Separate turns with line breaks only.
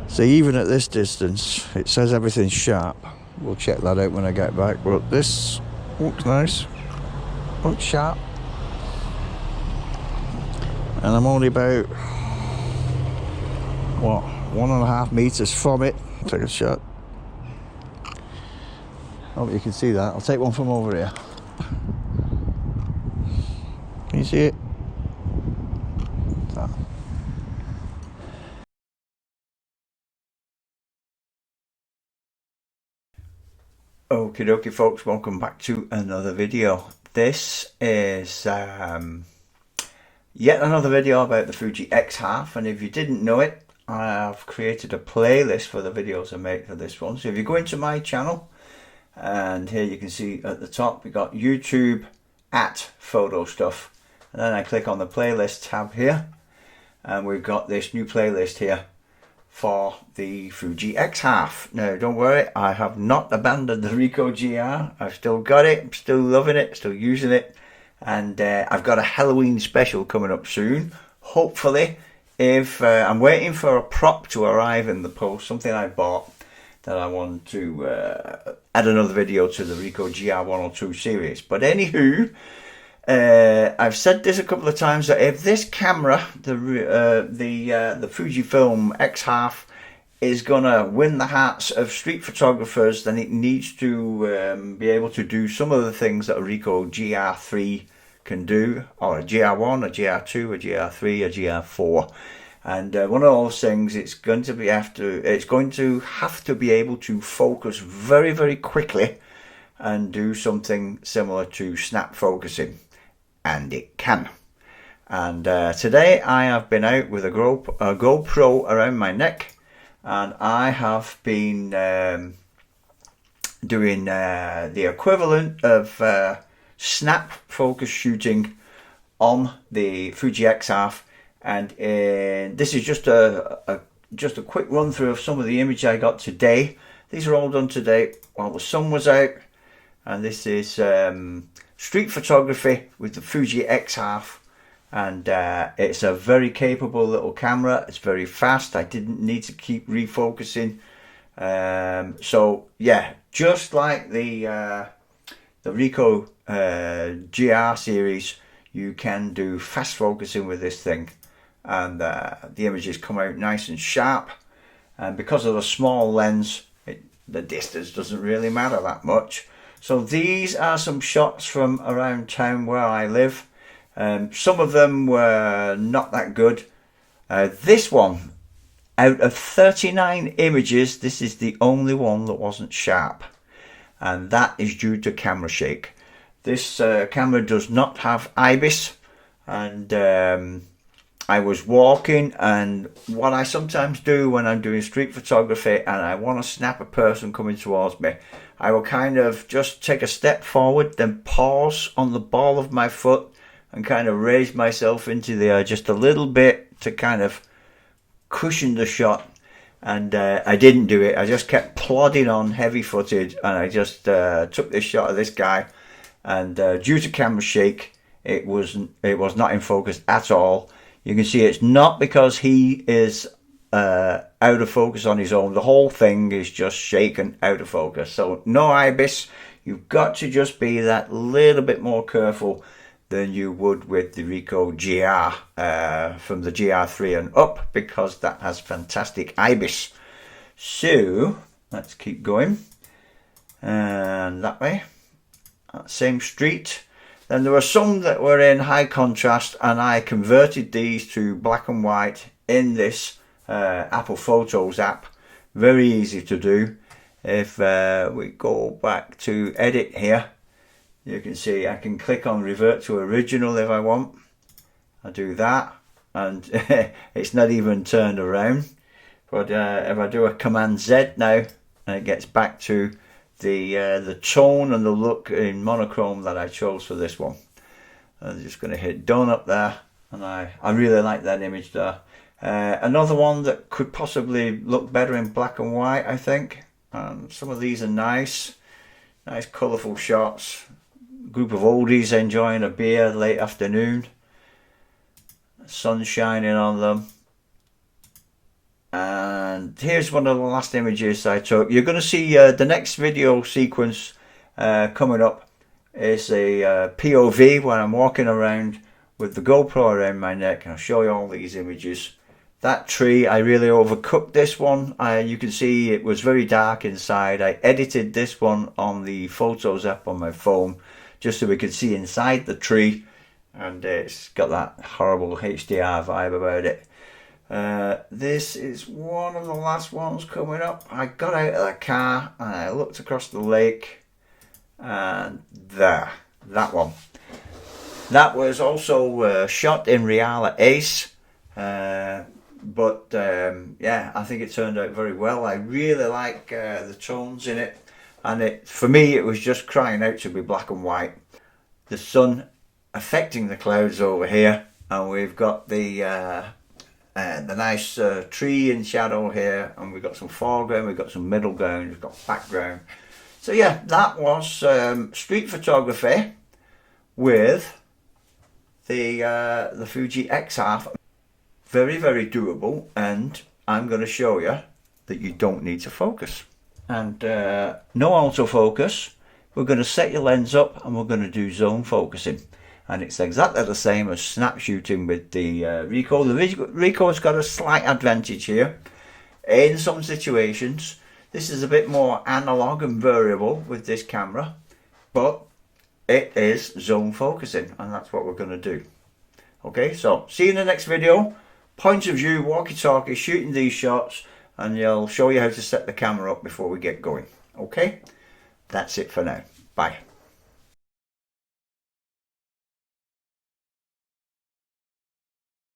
See, even at this distance, it says everything's sharp. We'll check that out when I get back, but this looks nice, looks sharp. And I'm only about, what, 1.5 meters from it. Take a shot. Hope you can see that. I'll take one from over here. Can you see it? That. Okie dokie folks, welcome back to another video. This is yet another video about the Fuji X-Half, and if you didn't know it, I've created a playlist for the videos I make for this one. So if you go into my channel, and here you can see at the top we got YouTube at photo stuff, and then I click on the playlist tab here, and we've got this new playlist here for the Fuji X-Half. Now don't worry, I have not abandoned the Ricoh GR. I've still got it, I'm still loving it, still using it, and I've got a Halloween special coming up soon, hopefully. If I'm waiting for a prop to arrive in the post, something I bought that I want to add another video to the Ricoh GR102 series. But anywho, I've said this a couple of times, that if this camera, the Fujifilm X-Half, is gonna win the hearts of street photographers, then it needs to be able to do some of the things that a Ricoh GR3 can do, or a GR1, a GR2, a GR3, a GR4. And one of those things, it's going to have to be able to focus very, very quickly and do something similar to snap focusing. And it can. And today I have been out with a GoPro around my neck, and I have been doing the equivalent of snap focus shooting on the Fuji X-Half. And this is just a quick run through of some of the images I got today. These are all done today while the sun was out, and this is street photography with the Fuji X-Half, and it's a very capable little camera. It's very fast. I didn't need to keep refocusing. So yeah, just like the Ricoh GR series, you can do fast focusing with this thing, and the images come out nice and sharp. And because of the small lens, the distance doesn't really matter that much. So these are some shots from around town where I live. Some of them were not that good. This one, out of 39 images, this is the only one that wasn't sharp. And that is due to camera shake. This camera does not have IBIS. And I was walking, and what I sometimes do when I'm doing street photography and I want to snap a person coming towards me, I will kind of just take a step forward, then pause on the ball of my foot and kind of raise myself into the air just a little bit to kind of cushion the shot. And I didn't do it. I just kept plodding on heavy-footed, and I just took this shot of this guy. And due to camera shake, it was not in focus at all. You can see it's not because he is out of focus on his own. The whole thing is just shaken out of focus. So no IBIS. You've got to just be that little bit more careful than you would with the Ricoh GR from the GR3 and up, because that has fantastic IBIS. So let's keep going, and that way, that same street. Then there were some that were in high contrast, and I converted these to black and white in this Apple Photos app. Very easy to do. If we go back to edit here, you can see I can click on revert to original if I want. I do that, and it's not even turned around. But if I do a Command Z now, and it gets back to the tone and the look in monochrome that I chose for this one. I'm just going to hit done up there, and I really like that image there. Another one that could possibly look better in black and white, I think. Some of these are nice colourful shots. Group of oldies enjoying a beer late afternoon. sun shining on them. And here's one of the last images I took. You're going to see the next video sequence coming up is a POV when I'm walking around with the GoPro around my neck. I'll show you all these images. That tree, I really overcooked this one. You can see it was very dark inside. I edited this one on the Photos app on my phone just so we could see inside the tree, and it's got that horrible HDR vibe about it. This is one of the last ones coming up. I got out of the car and I looked across the lake, and that one. That was also shot in Reala Ace, but yeah, I think it turned out very well. I really like the tones in it, and for me it was just crying out to be black and white. The sun affecting the clouds over here, and we've got the nice tree in shadow here, and we've got some foreground, we've got some middle ground, we've got background. So yeah, that was street photography with the Fuji X-Half. Very, very doable, and I'm going to show you that you don't need to focus. And no autofocus. We're going to set your lens up and we're going to do zone focusing. And it's exactly the same as snap shooting with the Ricoh. The Ricoh's got a slight advantage here. In some situations, this is a bit more analog and variable with this camera, but it is zone focusing, and that's what we're going to do. Okay, so see you in the next video. Point of view, walkie-talkie, shooting these shots, and I'll show you how to set the camera up before we get going. Okay, that's it for now. Bye.